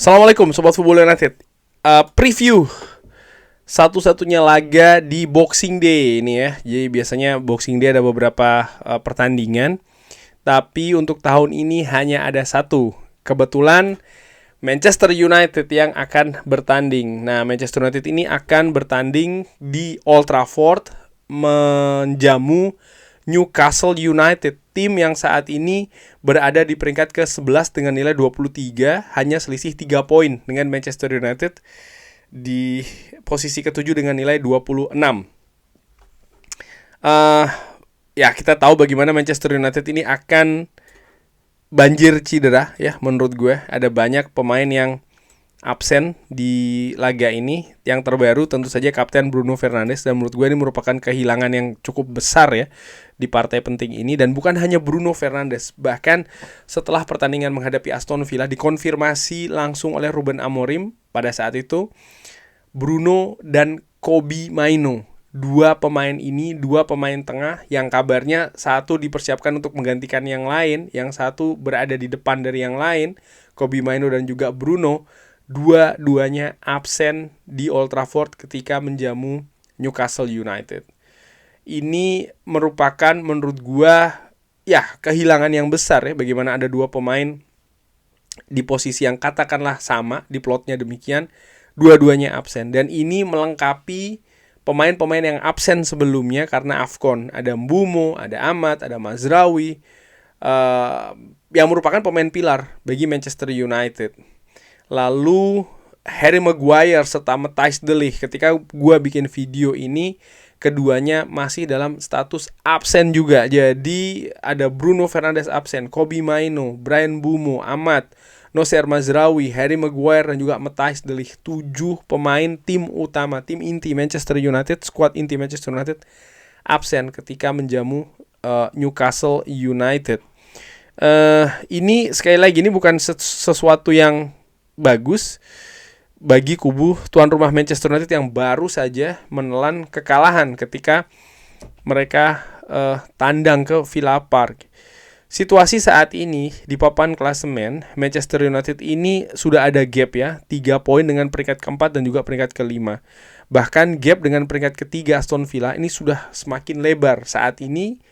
Assalamualaikum Sobat Football United. Preview satu-satunya laga di Boxing Day ini ya. Jadi biasanya Boxing Day ada beberapa pertandingan, tapi untuk tahun ini hanya ada satu. Kebetulan Manchester United yang akan bertanding. Nah, Manchester United ini akan bertanding di Old Trafford menjamu Newcastle United, tim yang saat ini berada di peringkat ke-11 dengan nilai 23, hanya selisih 3 poin dengan Manchester United di posisi ke-7 dengan nilai 26. Ya, kita tahu bagaimana Manchester United ini akan banjir cedera ya. Menurut gue ada banyak pemain yang absen di laga ini. Yang terbaru tentu saja Kapten Bruno Fernandes, dan menurut gue ini merupakan kehilangan yang cukup besar ya di partai penting ini. Dan bukan hanya Bruno Fernandes, bahkan setelah pertandingan menghadapi Aston Villa dikonfirmasi langsung oleh Ruben Amorim pada saat itu, Bruno dan Kobbie Mainoo, dua pemain tengah yang kabarnya satu dipersiapkan untuk menggantikan yang lain, yang satu berada di depan dari yang lain, Kobbie Mainoo dan juga Bruno, dua-duanya absen di Old Trafford ketika menjamu Newcastle United. Ini merupakan menurut gua ya kehilangan yang besar ya, bagaimana ada dua pemain di posisi yang katakanlah sama, di plotnya demikian, dua-duanya absen. Dan ini melengkapi pemain-pemain yang absen sebelumnya karena AFCON. Ada Mbeumo, ada Ahmad, ada Mazraoui, yang merupakan pemain pilar bagi Manchester United. Lalu Harry Maguire serta Matthijs de Ligt, ketika gue bikin video ini keduanya masih dalam status absen juga. Jadi ada Bruno Fernandes absen, Kobbie Mainoo, Bryan Mbeumo, Ahmad, Nocer Mazraoui, Harry Maguire dan juga Matthijs de Ligt. 7 pemain tim utama, tim inti Manchester United, skuad inti Manchester United absen ketika menjamu Newcastle United. Ini sekali lagi ini bukan sesuatu yang bagus bagi kubu tuan rumah Manchester United yang baru saja menelan kekalahan ketika mereka tandang ke Villa Park. Situasi saat ini di papan klasemen Manchester United ini sudah ada gap ya, 3 poin dengan peringkat keempat dan juga peringkat kelima. Bahkan gap dengan peringkat ketiga Aston Villa ini sudah semakin lebar. Saat ini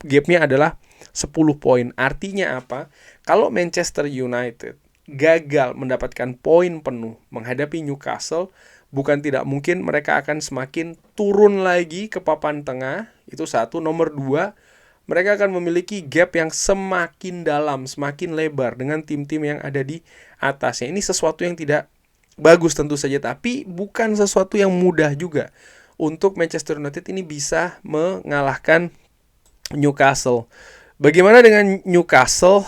gapnya adalah 10 poin. Artinya apa? Kalau Manchester United gagal mendapatkan poin penuh menghadapi Newcastle, bukan tidak mungkin mereka akan semakin turun lagi ke papan tengah. Itu satu. Nomor 2, mereka akan memiliki gap yang semakin dalam, semakin lebar dengan tim-tim yang ada di atasnya. Ini sesuatu yang tidak bagus tentu saja, tapi bukan sesuatu yang mudah juga untuk Manchester United ini bisa mengalahkan Newcastle. Bagaimana dengan Newcastle?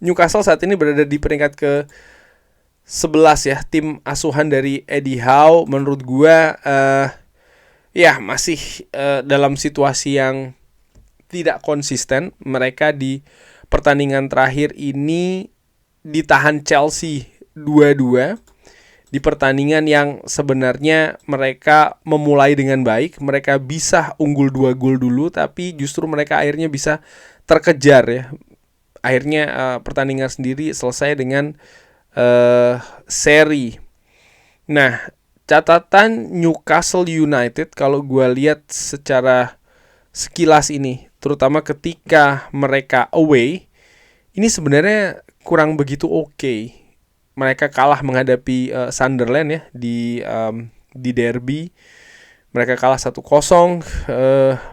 Newcastle saat ini berada di peringkat ke-11 ya, tim asuhan dari Eddie Howe. Menurut gua ya masih dalam situasi yang tidak konsisten. Mereka di pertandingan terakhir ini ditahan Chelsea 2-2 di pertandingan yang sebenarnya mereka memulai dengan baik. Mereka bisa unggul 2 gol dulu, tapi justru mereka akhirnya bisa terkejar ya. Akhirnya pertandingan sendiri selesai dengan seri. Nah, catatan Newcastle United kalau gue lihat secara sekilas ini, terutama ketika mereka away, ini sebenarnya kurang begitu oke. Mereka kalah menghadapi Sunderland ya di derby. Mereka kalah 1-0,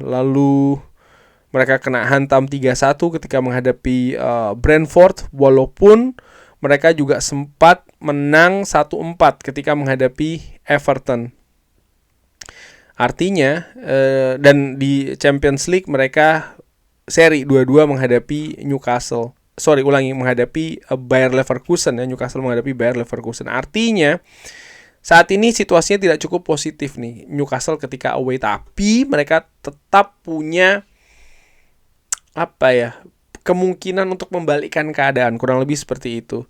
lalu mereka kena hantam 3-1 ketika menghadapi Brentford, walaupun mereka juga sempat menang 1-4 ketika menghadapi Everton. Artinya dan di Champions League mereka seri 2-2 menghadapi menghadapi Bayer Leverkusen ya. Newcastle menghadapi Bayer Leverkusen. Artinya saat ini situasinya tidak cukup positif nih Newcastle ketika away, tapi mereka tetap punya kemungkinan untuk membalikkan keadaan, kurang lebih seperti itu.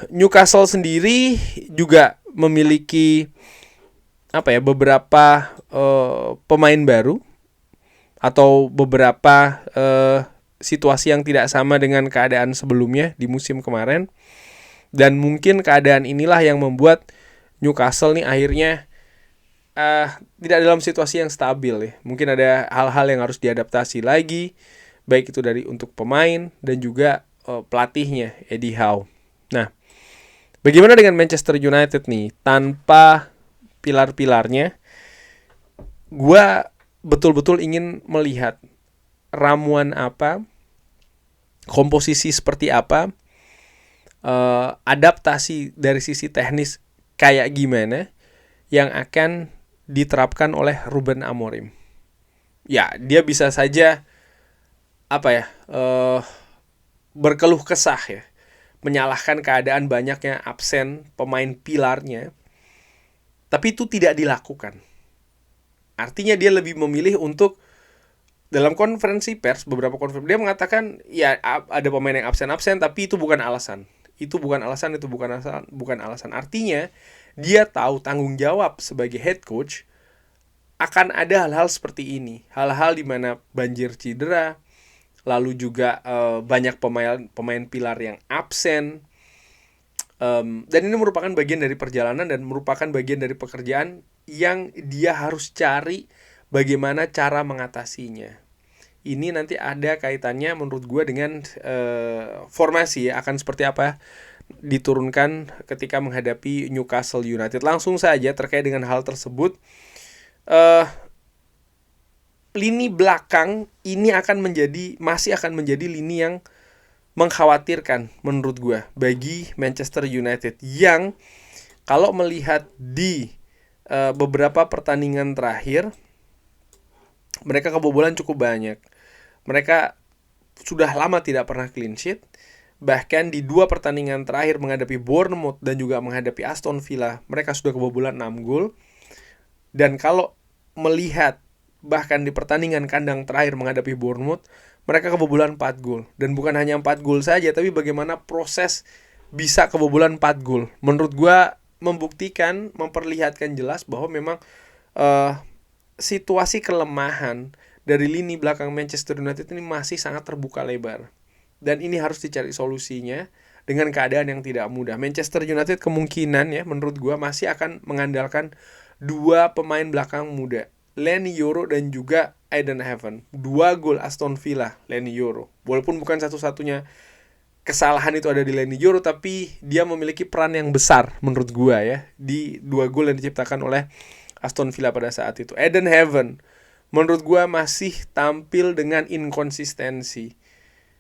Newcastle sendiri juga memiliki beberapa pemain baru atau beberapa situasi yang tidak sama dengan keadaan sebelumnya di musim kemarin. Dan mungkin keadaan inilah yang membuat Newcastle nih akhirnya tidak dalam situasi yang stabil ya. Mungkin ada hal-hal yang harus diadaptasi lagi, baik itu dari untuk pemain dan juga pelatihnya Eddie Howe. Nah, bagaimana dengan Manchester United nih tanpa pilar-pilarnya? Gua betul-betul ingin melihat ramuan apa, komposisi seperti apa, adaptasi dari sisi teknis kayak gimana yang akan diterapkan oleh Ruben Amorim. Ya, dia bisa saja berkeluh kesah ya, menyalahkan keadaan banyaknya absen pemain pilarnya, tapi itu tidak dilakukan. Artinya dia lebih memilih untuk dalam konferensi pers, beberapa konferensi dia mengatakan ya ada pemain yang absen tapi itu bukan alasan. Itu bukan alasan. Artinya dia tahu tanggung jawab sebagai head coach akan ada hal-hal seperti ini. Hal-hal di mana banjir cedera, lalu juga banyak pemain pilar yang absen. Dan ini merupakan bagian dari perjalanan dan merupakan bagian dari pekerjaan yang dia harus cari bagaimana cara mengatasinya. Ini nanti ada kaitannya menurut gue dengan formasi ya, akan seperti apa diturunkan ketika menghadapi Newcastle United. Langsung saja terkait dengan hal tersebut, lini belakang ini masih akan menjadi lini yang mengkhawatirkan menurut gue bagi Manchester United, yang kalau melihat di beberapa pertandingan terakhir mereka kebobolan cukup banyak. Mereka sudah lama tidak pernah clean sheet. Bahkan di 2 pertandingan terakhir menghadapi Bournemouth dan juga menghadapi Aston Villa, mereka sudah kebobolan 6 gol. Dan kalau melihat bahkan di pertandingan kandang terakhir menghadapi Bournemouth, mereka kebobolan 4 gol. Dan bukan hanya 4 gol saja, tapi bagaimana proses bisa kebobolan 4 gol. Menurut gue membuktikan, memperlihatkan jelas bahwa memang situasi kelemahan dari lini belakang Manchester United ini masih sangat terbuka lebar. Dan ini harus dicari solusinya dengan keadaan yang tidak mudah. Manchester United kemungkinan ya menurut gue masih akan mengandalkan 2 pemain belakang muda, Leny Yoro dan juga Eden Heaven. 2 gol Aston Villa, Leny Yoro. Walaupun bukan satu-satunya kesalahan itu ada di Leny Yoro, tapi dia memiliki peran yang besar menurut gue ya di 2 gol yang diciptakan oleh Aston Villa pada saat itu. Eden Heaven menurut gue masih tampil dengan inkonsistensi.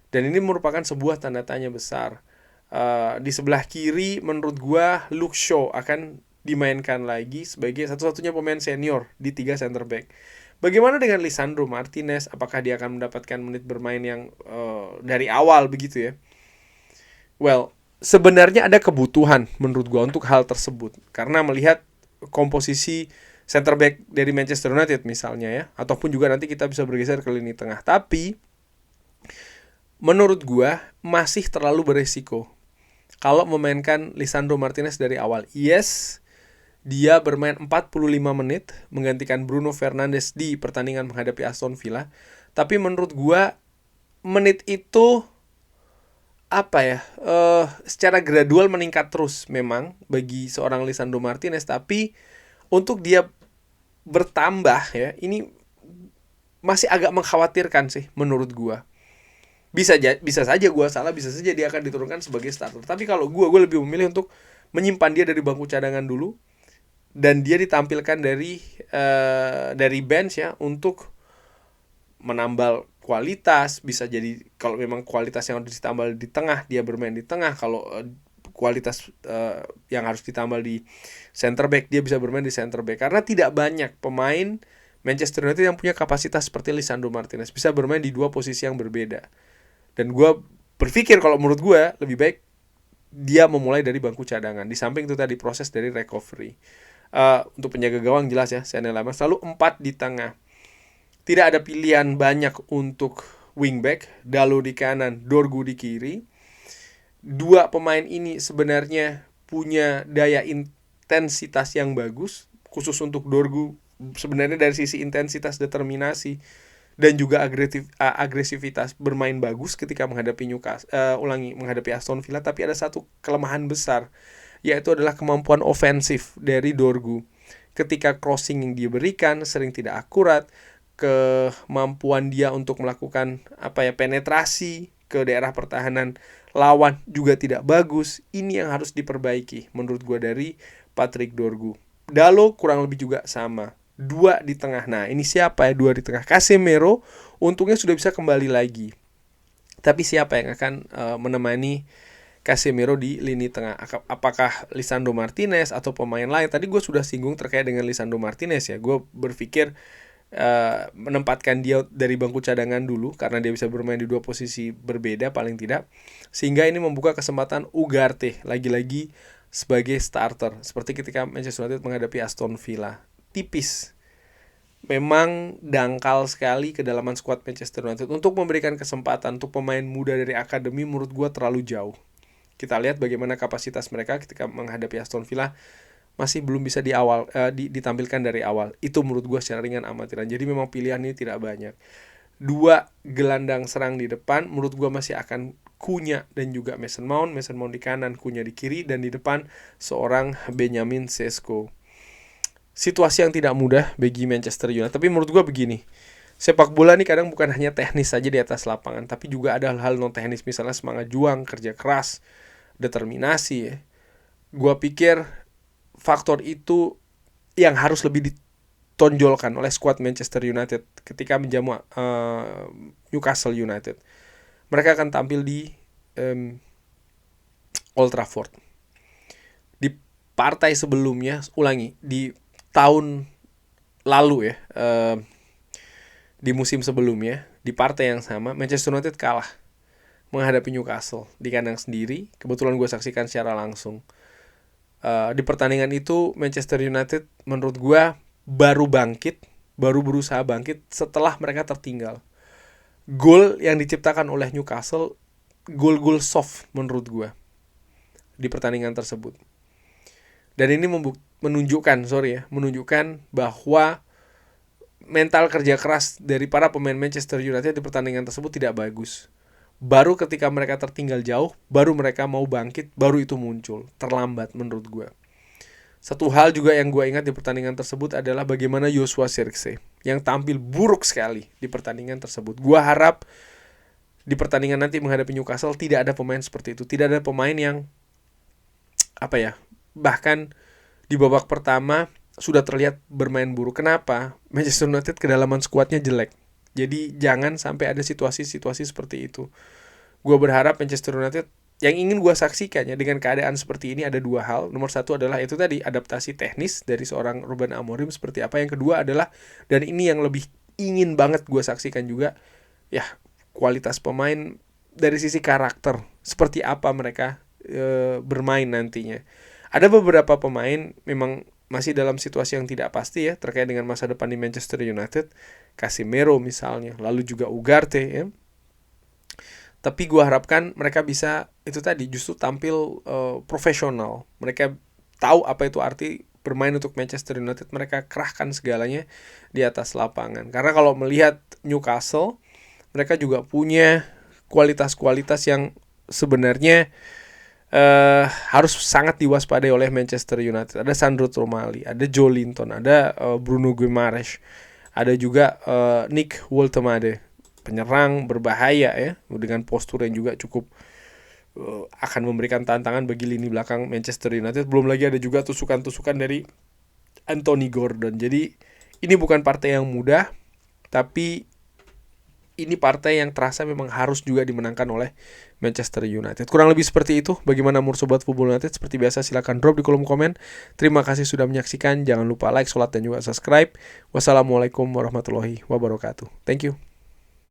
Dan ini merupakan sebuah tanda tanya besar. Di sebelah kiri menurut gue Luke Shaw akan dimainkan lagi sebagai satu-satunya pemain senior di 3 center back. Bagaimana dengan Lisandro Martinez? Apakah dia akan mendapatkan menit bermain yang dari awal begitu ya? Well, sebenarnya ada kebutuhan menurut gue untuk hal tersebut. Karena melihat komposisi center back dari Manchester United misalnya ya, ataupun juga nanti kita bisa bergeser ke lini tengah. Tapi menurut gua masih terlalu beresiko kalau memainkan Lisandro Martinez dari awal. Yes, dia bermain 45 menit menggantikan Bruno Fernandes di pertandingan menghadapi Aston Villa. Tapi menurut gua menit itu secara gradual meningkat terus memang bagi seorang Lisandro Martinez, tapi untuk dia bertambah ya, ini masih agak mengkhawatirkan sih menurut gua. Bisa saja gua salah, bisa saja dia akan diturunkan sebagai starter. Tapi kalau gua lebih memilih untuk menyimpan dia dari bangku cadangan dulu dan dia ditampilkan dari bench ya untuk menambal kualitas. Bisa jadi kalau memang kualitas yang harus ditambal di tengah, dia bermain di tengah. Kalau kualitas yang harus ditambal di center back, dia bisa bermain di center back. Karena tidak banyak pemain Manchester United yang punya kapasitas seperti Lisandro Martinez, bisa bermain di 2 posisi yang berbeda. Dan gue berpikir kalau menurut gue lebih baik dia memulai dari bangku cadangan. Di samping itu tadi proses dari recovery. Untuk penjaga gawang jelas ya, Senne Lammers. Lalu 4 di tengah. Tidak ada pilihan banyak untuk wingback. Dalot di kanan, Dorgu di kiri. 2 pemain ini sebenarnya punya daya intensitas yang bagus. Khusus untuk Dorgu, sebenarnya dari sisi intensitas determinasi dan juga agresivitas bermain bagus ketika menghadapi menghadapi Aston Villa, tapi ada satu kelemahan besar, yaitu adalah kemampuan ofensif dari Dorgu. Ketika crossing yang dia berikan sering tidak akurat, kemampuan dia untuk melakukan penetrasi ke daerah pertahanan lawan juga tidak bagus. Ini yang harus diperbaiki menurut gue dari Patrick Dorgu. Dalo kurang lebih juga sama. 2 di tengah. Nah, ini siapa ya 2 di tengah? Casemiro untungnya sudah bisa kembali lagi. Tapi siapa yang akan menemani Casemiro di lini tengah? Apakah Lisandro Martinez atau pemain lain? Tadi gue sudah singgung terkait dengan Lisandro Martinez ya. Gue berpikir menempatkan dia dari bangku cadangan dulu karena dia bisa bermain di 2 posisi berbeda paling tidak, sehingga ini membuka kesempatan Ugarte lagi-lagi sebagai starter seperti ketika Manchester United menghadapi Aston Villa. Tipis, memang dangkal sekali kedalaman skuad Manchester United untuk memberikan kesempatan untuk pemain muda dari akademi. Menurut gue terlalu jauh. Kita lihat bagaimana kapasitas mereka ketika menghadapi Aston Villa masih belum bisa ditampilkan dari awal. Itu menurut gue secara ringan amatiran. Jadi memang pilihan ini tidak banyak. 2 gelandang serang di depan menurut gue masih akan Cunha dan juga Mason Mount di kanan, Cunha di kiri, dan di depan seorang Benjamin Sesko. Situasi yang tidak mudah bagi Manchester United. Tapi menurut gue begini, sepak bola nih kadang bukan hanya teknis saja di atas lapangan, tapi juga ada hal-hal non teknis, misalnya semangat juang, kerja keras, determinasi ya. Gue pikir faktor itu yang harus lebih ditonjolkan oleh skuad Manchester United ketika menjamu Newcastle United. Mereka akan tampil di Old Trafford. Di partai sebelumnya, di tahun lalu ya, di musim sebelumnya, di partai yang sama, Manchester United kalah menghadapi Newcastle di kandang sendiri. Kebetulan gue saksikan secara langsung. Di pertandingan itu Manchester United menurut gue baru berusaha bangkit setelah mereka tertinggal. Gol yang diciptakan oleh Newcastle, gol-gol soft menurut gue di pertandingan tersebut. Dan ini menunjukkan bahwa mental kerja keras dari para pemain Manchester United di pertandingan tersebut tidak bagus. Baru ketika mereka tertinggal jauh, baru mereka mau bangkit, baru itu muncul. Terlambat menurut gue. Satu hal juga yang gue ingat di pertandingan tersebut adalah bagaimana Joshua Zirkzee yang tampil buruk sekali di pertandingan tersebut. Gue harap di pertandingan nanti menghadapi Newcastle tidak ada pemain seperti itu. Tidak ada pemain yang bahkan di babak pertama sudah terlihat bermain buruk. Kenapa? Manchester United kedalaman skuadnya jelek. Jadi jangan sampai ada situasi-situasi seperti itu. Gue berharap Manchester United, yang ingin gue saksikan ya dengan keadaan seperti ini, ada 2 hal. Nomor 1 adalah itu tadi, adaptasi teknis dari seorang Ruben Amorim seperti apa. Yang kedua adalah, dan ini yang lebih ingin banget gue saksikan juga, ya kualitas pemain dari sisi karakter. Seperti apa mereka bermain nantinya. Ada beberapa pemain memang masih dalam situasi yang tidak pasti ya terkait dengan masa depan di Manchester United. Casemiro misalnya, lalu juga Ugarte ya. Tapi gue harapkan mereka bisa itu tadi justru tampil profesional. Mereka tahu apa itu arti bermain untuk Manchester United. Mereka kerahkan segalanya di atas lapangan. Karena kalau melihat Newcastle, mereka juga punya kualitas-kualitas yang sebenarnya harus sangat diwaspadai oleh Manchester United. Ada Sandro Tonali, ada Joelinton, ada Bruno Guimaraes, ada juga Nick Woltemade, penyerang berbahaya ya, dengan postur yang juga cukup akan memberikan tantangan bagi lini belakang Manchester United. Belum lagi ada juga tusukan-tusukan dari Anthony Gordon. Jadi ini bukan partai yang mudah, tapi ini partai yang terasa memang harus juga dimenangkan oleh Manchester United. Kurang lebih seperti itu. Bagaimana menurut Sobat Football United? Seperti biasa silakan drop di kolom komen. Terima kasih sudah menyaksikan. Jangan lupa like, sholat, dan juga subscribe. Wassalamualaikum warahmatullahi wabarakatuh. Thank you.